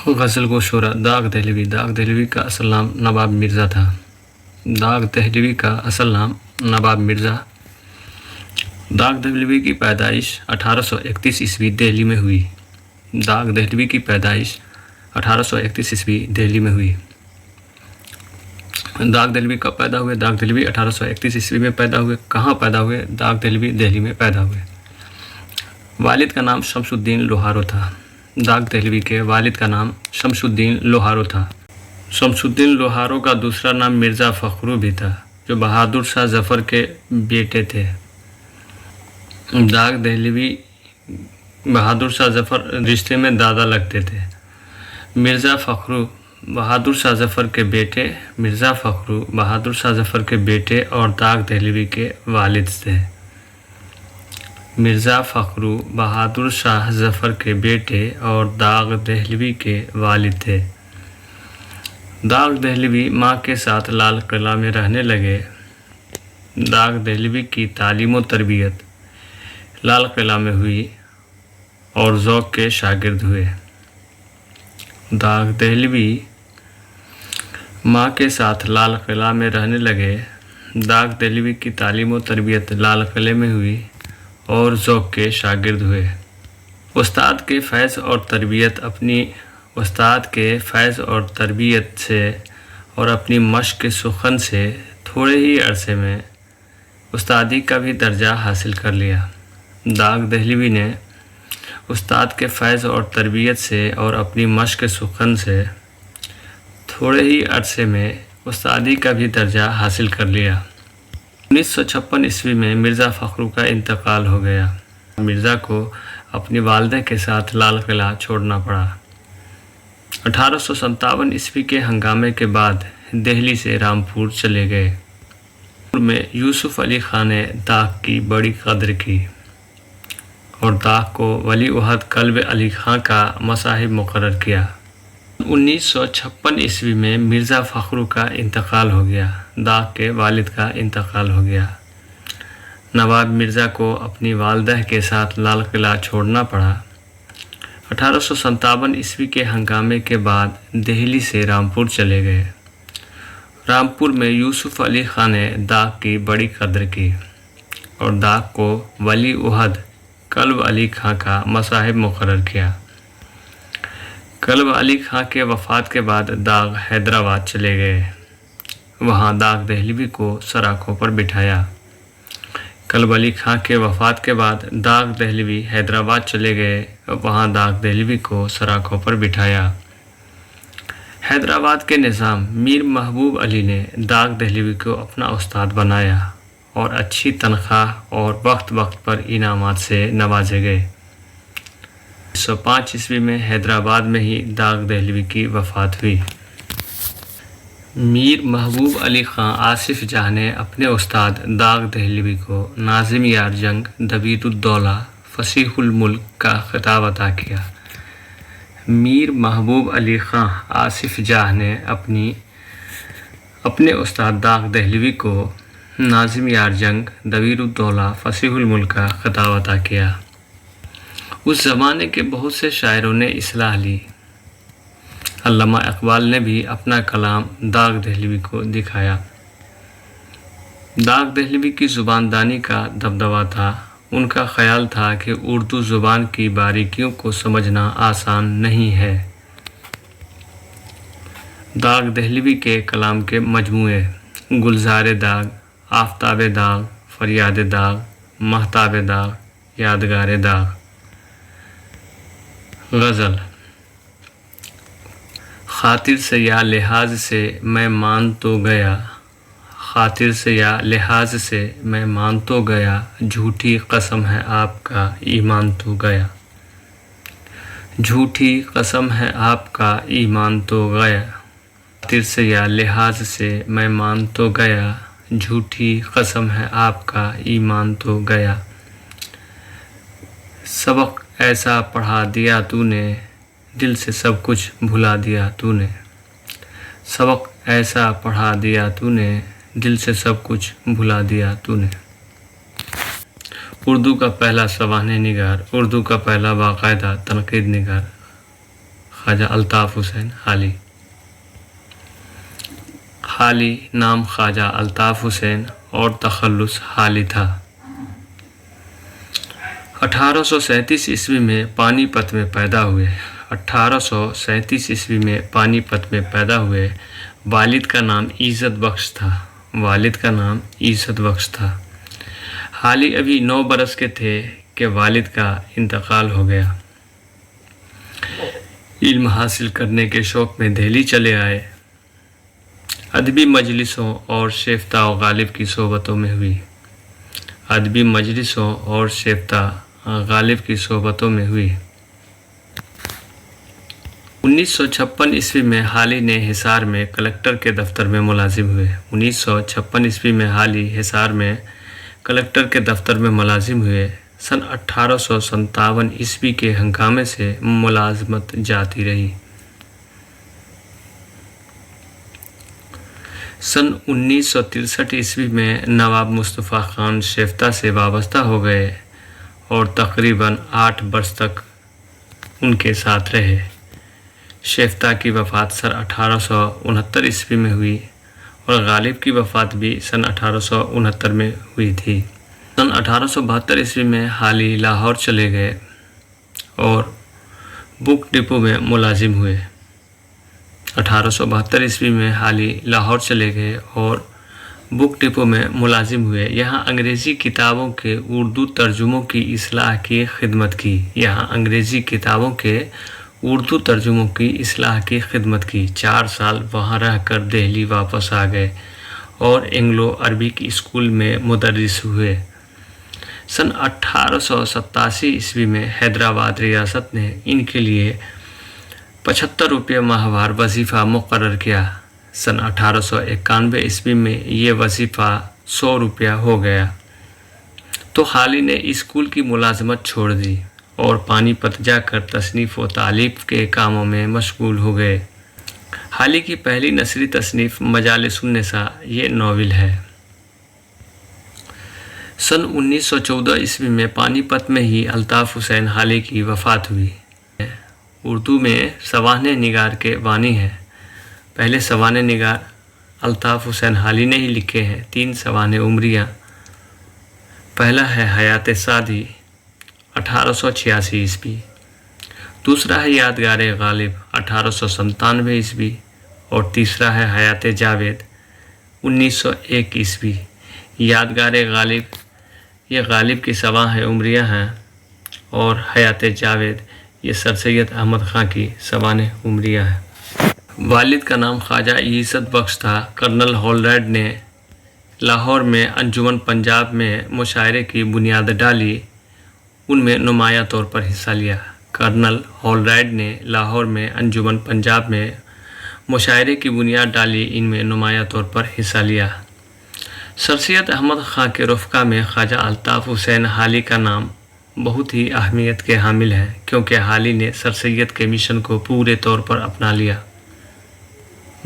غزل گو شعرا داغ دہلوی کا اصل نام نواب مرزا تھا۔ داغ دہلوی کا اصل نام نواب مرزا۔ داغ دہلوی کی پیدائش 1831 عیسوی دہلی میں ہوئی۔ داغ دہلوی کی پیدائش 1831 عیسوی دہلی میں ہوئی۔ داغ دہلوی کب پیدا ہوئے؟ داغ دہلوی 1831 عیسوی میں پیدا ہوئے۔ کہاں پیدا ہوئے؟ داغ دہلوی دہلی میں پیدا ہوئے۔ والد کا نام شمس الدین لوہارو تھا۔ داغ دہلوی کے والد کا نام شمس الدین لوہارو تھا۔ شمس الدین لوہارو کا دوسرا نام مرزا فخرو بھی تھا، جو بہادر شاہ ظفر کے بیٹے تھے۔ داغ دہلوی بہادر شاہ ظفر رشتے میں دادا لگتے تھے۔ مرزا فخرو بہادر شاہ ظفر کے بیٹے مرزا فخرو بہادر شاہ ظفر کے بیٹے اور داغ دہلوی کے والد تھے۔ مرزا فخرو بہادر شاہ ظفر کے بیٹے اور داغ دہلوی کے والد تھے۔ داغ دہلوی ماں کے ساتھ لال قلعہ میں رہنے لگے۔ داغ دہلوی کی تعلیم و تربیت لال قلعہ میں ہوئی اور ذوق کے شاگرد ہوئے۔ داغ دہلوی ماں کے ساتھ لال قلعہ میں رہنے لگے۔ داغ دہلوی کی تعلیم و تربیت لال قلعے میں ہوئی اور ذوق کے شاگرد ہوئے۔ استاد کے فیض اور تربیت سے اور اپنی مشق کے سخن سے تھوڑے ہی عرصے میں استادی کا بھی درجہ حاصل کر لیا۔ داغ دہلوی نے استاد کے فیض اور تربیت سے اور اپنی مشق کے سخن سے تھوڑے ہی عرصے میں استادی کا بھی درجہ حاصل کر لیا۔ 1956 عیسوی میں مرزا فخرو کا انتقال ہو گیا۔ مرزا کو اپنی والدہ کے ساتھ لال قلعہ چھوڑنا پڑا۔ 1857 عیسوی کے ہنگامے کے بعد دہلی سے رامپور چلے گئے۔ رامپور میں یوسف علی خان نے داغ کی بڑی قدر کی اور داغ کو ولی عہد کلب علی خان کا مصاحب مقرر کیا۔ 1956 عیسوی میں مرزا فخرو کا انتقال ہو گیا۔ داغ کے والد کا انتقال ہو گیا۔ نواب مرزا کو اپنی والدہ کے ساتھ لال قلعہ چھوڑنا پڑا۔ 1857 عیسوی کے ہنگامے کے بعد دہلی سے رامپور چلے گئے۔ رامپور میں یوسف علی خان نے داغ کی بڑی قدر کی اور داغ کو ولی عہد کلب علی خان کا مصاحب مقرر کیا۔ کلب علی خان کے وفات کے بعد داغ حیدرآباد چلے گئے۔ وہاں داغ دہلوی کو سراخوں پر بٹھایا۔ کلب علی خان کے وفات کے بعد داغ دہلوی حیدرآباد چلے گئے۔ وہاں داغ دہلوی کو سراخوں پر بٹھایا۔ حیدرآباد کے نظام میر محبوب علی نے داغ دہلوی کو اپنا استاد بنایا اور اچھی تنخواہ اور وقت وقت پر انعامات سے نوازے گئے۔ 1905 عیسوی میں حیدرآباد میں ہی داغ دہلوی کی وفات ہوئی۔ میر محبوب علی خان آصف جاہ نے اپنے استاد داغ دہلوی کو ناظم یار جنگ دبیر الدولہ فصیح الملک کا خطاب عطا کیا۔ میر محبوب علی خان آصف جاہ نے اپنے استاد داغ دہلوی کو ناظم یار جنگ دبیر الدولہ فصیح الملک کا خطاب عطا کیا۔ اس زمانے کے بہت سے شاعروں نے اصلاح لی۔ علامہ اقبال نے بھی اپنا کلام داغ دہلوی کو دکھایا۔ داغ دہلوی کی زباندانی کا دبدبہ تھا۔ ان کا خیال تھا کہ اردو زبان کی باریکیوں کو سمجھنا آسان نہیں ہے۔ داغ دہلوی کے کلام کے مجموعے گلزار داغ، آفتاب داغ، فریاد داغ، مہتاب داغ، یادگار داغ۔ غزل: خاطر سے یا لحاظ سے میں مان تو گیا، خاطر سے یا لحاظ سے میں مان تو گیا، جھوٹی قسم ہے آپ کا ایمان تو گیا، جھوٹی قسم ہے آپ کا ایمان تو گیا، خاطر سے یا لحاظ سے میں مان تو گیا، جھوٹی قسم ہے آپ کا ایمان تو گیا۔ سبق ایسا پڑھا دیا تو نے، دل سے سب کچھ بھلا دیا تو نے، سبق ایسا پڑھا دیا تو نے، دل سے سب کچھ بھلا دیا تو نے۔ اردو کا پہلا سوانح نگار، اردو کا پہلا باقاعدہ تنقید نگار۔ ख्वाजा अल्ताफ़ हुसैन हाली। हाली नाम ख्वाजा अल्ताफ़ हुसैन और तखल्लुस हाली था। 1837 ईस्वी में पानीपत में पैदा हुए। 1837 ईस्वी में पानीपत में पैदा हुए। वालिद का नाम इज़्ज़त बख्श था। वालिद का नाम इज़्ज़त बख्श था। हाली अभी 9 बरस के थे कि वालिद का इंतकाल हो गया। इल्म हासिल करने के शौक़ में दिल्ली चले आए। अदबी मजलिसों और शेफ्ता और गालिब की सोहबतों में हुई। अदबी मजलिसों और शेफ्ता गालिब की सोहबतों में हुई। 1956 ईस्वी में हाली ने हिसार में कलेक्टर के दफ्तर में मुलाजिम हुए। 1956 ईस्वी में हाली हिसार में कलेक्टर के दफ्तर में मुलाजिम हुए। सन 1857 ईस्वी के हंगामे से मुलाजमत जाती रही। सन 1963 ईस्वी में नवाब मुस्तफ़ा खान शेफ्ता से वाबस्ता हो गए और तकरीबन 8 वर्ष तक उनके साथ रहे। शेफ्ता की वफ़ात सन 1869 ईस्वी में हुई और गालिब की वफ़ात भी सन 1869 में हुई थी। सन 1872 ईस्वी में हाली लाहौर चले गए और बुक डिपो में मुलाजिम हुए। 1872 ईस्वी में हाली लाहौर चले गए और बुक डिपो में मुलाजिम हुए। यहाँ अंग्रेज़ी किताबों के उर्दू तर्जुमों की इस्लाह की खिदमत की। यहाँ अंग्रेज़ी किताबों के उर्दू तर्जुमों की इस्लाह की खिदमत की। 4 साल वहाँ रह कर दिल्ली वापस आ गए और एंग्लो अरबिक स्कूल में मुदर्रिस हुए। सन 1887 ईस्वी में हैदराबाद रियासत ने इनके लिए 75 रुपये माहवार वजीफ़ा मुकर्रर किया। सन 1891 ईस्वी में ये वजीफ़ा 100 रुपया हो गया तो हाली ने स्कूल की मुलाजमत छोड़ दी और पानीपत जाकर तसनीफ़ व तालीफ़ के कामों में मशगूल हो गए। हाली की पहली नसरी तसनीफ़ मजालिसुन्निसा ये नावल है। सन 1914 ईस्वी में पानीपत में ही अल्ताफ़ हुसैन हाली की वफ़ात हुई। उर्दू में सवाने निगार के बानी हैं। पहले सवाने निगार अल्ताफ़ हुसैन हाली ने ही लिखे हैं। 3 सवाने उमरियाँ। पहला है हयात सादी 1886 ईस्वी। दूसरा है यादगार गालिब 1897 ईस्वी और तीसरा है हयात जावेद 1901 ईस्वी। यादगार गालिब ये गालिब की सवाह उमरिया हैं और हयात जावेद ये सर सैयद अहमद ख़ां की सवाने उमरिया है। वालिद का नाम ख्वाजा इज़्ज़त बख्श था। कर्नल हॉलरैड ने लाहौर में अंजुमन पंजाब में मुशायरे की बुनियाद डाली, उनमें नुमाया तौर पर हिस्सा लिया। कर्नल हॉलरैड ने लाहौर में अंजुमन पंजाब में मुशायरे की बुनियाद डाली, इनमें नुमाया तौर पर हिस्सा लिया। सर सैयद अहमद ख़ां के रफ़्क़ा में ख्वाजा अल्ताफ़ हुसैन हाली का नाम बहुत ही अहमियत के हामिल है, क्योंकि हाली ने सर सैयद के मिशन को पूरे तौर पर अपना लिया।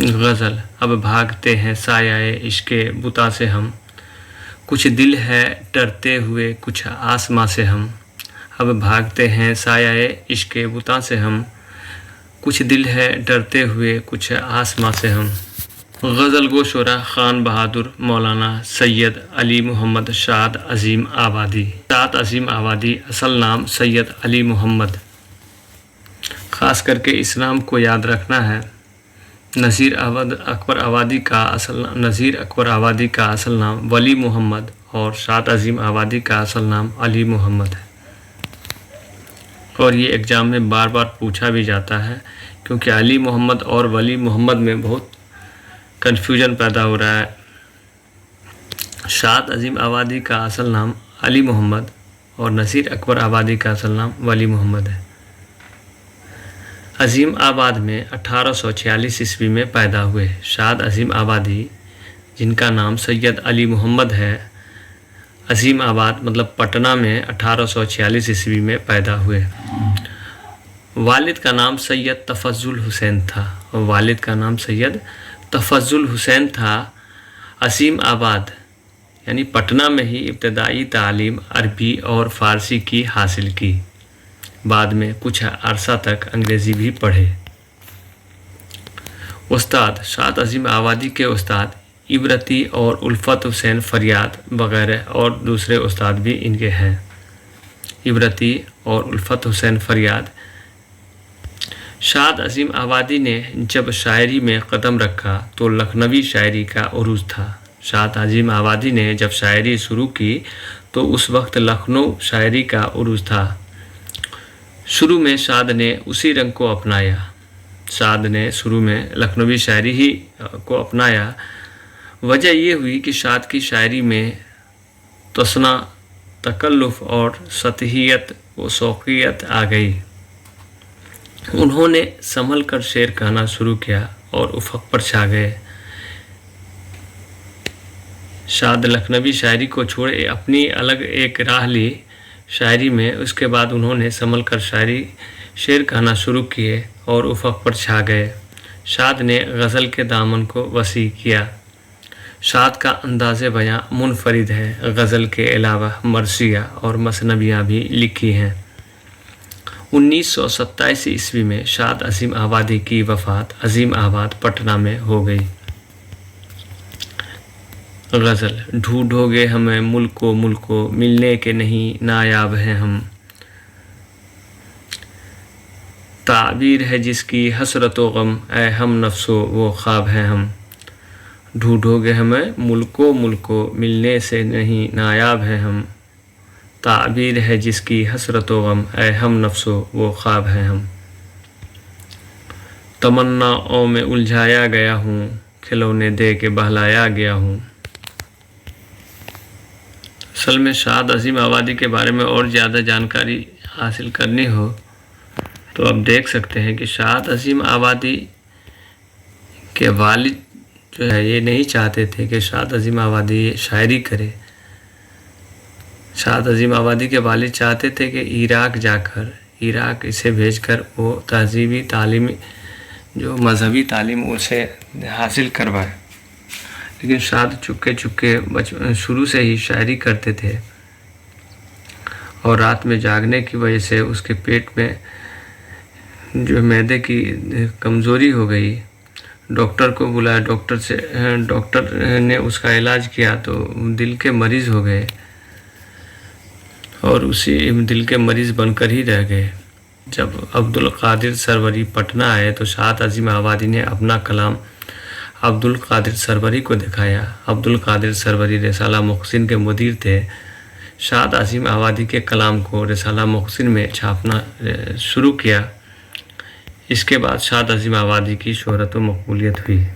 गज़ल। अब भागते हैं सायाए इश्क़े बुता से हम, कुछ दिल है डरते हुए कुछ आसमां से हम। अब भागते हैं सायाए इश्क़े बुता से हम, कुछ दिल है डरते हुए कुछ आसमां से हम। गज़ल गो शुरा ख़ान बहादुर मौलाना सैयद अली मोहम्मद शाद अज़ीम आबादी। शाद अज़ीम आबादी असल नाम सैयद अली मोहम्मद। ख़ास करके इस नाम को याद रखना है। नज़ीर अकबर आबादी का असल नाम वली मोहम्मद और शाद अज़ीम आबादी का असल नाम अली मोहम्मद है। और ये एग्ज़ाम में बार बार पूछा भी जाता है, क्योंकि अली मोहम्मद और वली मोहम्मद में बहुत कन्फ्यूजन पैदा हो रहा है। शाद अज़ीम आबादी का असल नाम अली मोहम्मद और नज़ीर अकबर आबादी का असल नाम वली मोहम्मद है। अज़ीम आबाद में 1846 ईस्वी में पैदा हुए। शाद अज़ीम आबादी, जिनका नाम सैयद अली मोहम्मद है, अज़ीम आबाद मतलब पटना में 1846 ईस्वी में पैदा हुए। वालिद का नाम सैयद तफज़्ज़ुल हुसैन था। वालिद का नाम सैयद तफज़्ज़ुल हुसैन था। अज़ीम आबाद यानी पटना में ही इब्तदाई तालीम अरबी और फ़ारसी की हासिल की। बाद में कुछ अरसा तक अंग्रेज़ी भी पढ़े। उस्ताद शाद अजीम आबादी के उस्ताद इबरती और उल्फत हुसैन फरियाद वगैरह और दूसरे उस्ताद भी इनके हैं। इबरती और उल्फत हुसैन फरियाद। शाद अजीम आबादी ने जब शायरी में कदम रखा तो लखनवी शायरी का उरूज था। शाद अजीम आबादी ने जब शायरी शुरू की तो उस वक्त लखनऊ शायरी का उरूज था। शुरू में शाद ने उसी रंग को अपनाया। शाद ने शुरू में लखनवी शायरी ही को अपनाया। वजह ये हुई कि शाद की शायरी में तसना, तकल्लुफ़ और सतहियत व शौक़ियत आ गई। उन्होंने संभल कर शेर कहना शुरू किया और उफ़क़ पर छा गए। शाद लखनवी शायरी को छोड़े अपनी अलग एक राह ली शायरी में। उसके बाद उन्होंने संभल कर शेर कहना शुरू किए और उफ़क़ पर छा गए। शाद ने गज़ल के दामन को वसी किया। शाद का अंदाज़ बयां मुनफरिद है। गज़ल के अलावा मरसिया और मसनवियाँ भी लिखी हैं। 1927 ईस्वी में शाद अजीम आबादी की वफ़ात अजीम आबाद पटना में हो गई। गज़ल। ढूंढोगे हमें मुल्को मिलने के नहीं नायाब हैं हम। ताबीर है जिसकी हसरतो गम ऐ हम नफ्सो वो ख्वाब हैं हम। ढूंढोगे हमें मुल्को मिलने से नहीं नायाब हैं हम। ताबीर है जिसकी हसरतो गम ऐ हम नफ्सो वो ख्वाब हैं हम। तमन्नाओं में उलझाया गया हूँ, खिलौने दे के बहलाया गया हूँ। असल में शाद अजीम आबादी के बारे में और ज़्यादा जानकारी हासिल करनी हो तो अब देख सकते हैं कि शाद अजीम आबादी के वालिद जो है ये नहीं चाहते थे कि शाद अजीम आबादी शायरी करे। शाद अजीम आबादी के वालिद चाहते थे कि इराक़ इसे भेजकर वो तहज़ीबी तालीम जो मज़हबी तालीम उसे हासिल करवाए। लेकिन शाद चुपके शुरू से ही शायरी करते थे और रात में जागने की वजह से उसके पेट में जो मैदे की कमज़ोरी हो गई। डॉक्टर को बुलाया। डॉक्टर ने उसका इलाज किया तो दिल के मरीज़ हो गए और उसी दिल के मरीज़ बनकर ही रह गए। जब अब्दुल कादिर सरवरी पटना आए तो शाद अजीम आबादी ने अपना कलाम अब्दुल कादिर सरवरी को दिखाया। अब्दुल कादिर सरवरी रिसाला मुहसिन के मुदीर थे। शाद अजीम आबादी के कलाम को रिसाला मुहसिन में छापना शुरू किया। इसके बाद शाद अजीम आबादी की शोहरत व मकबूलियत हुई।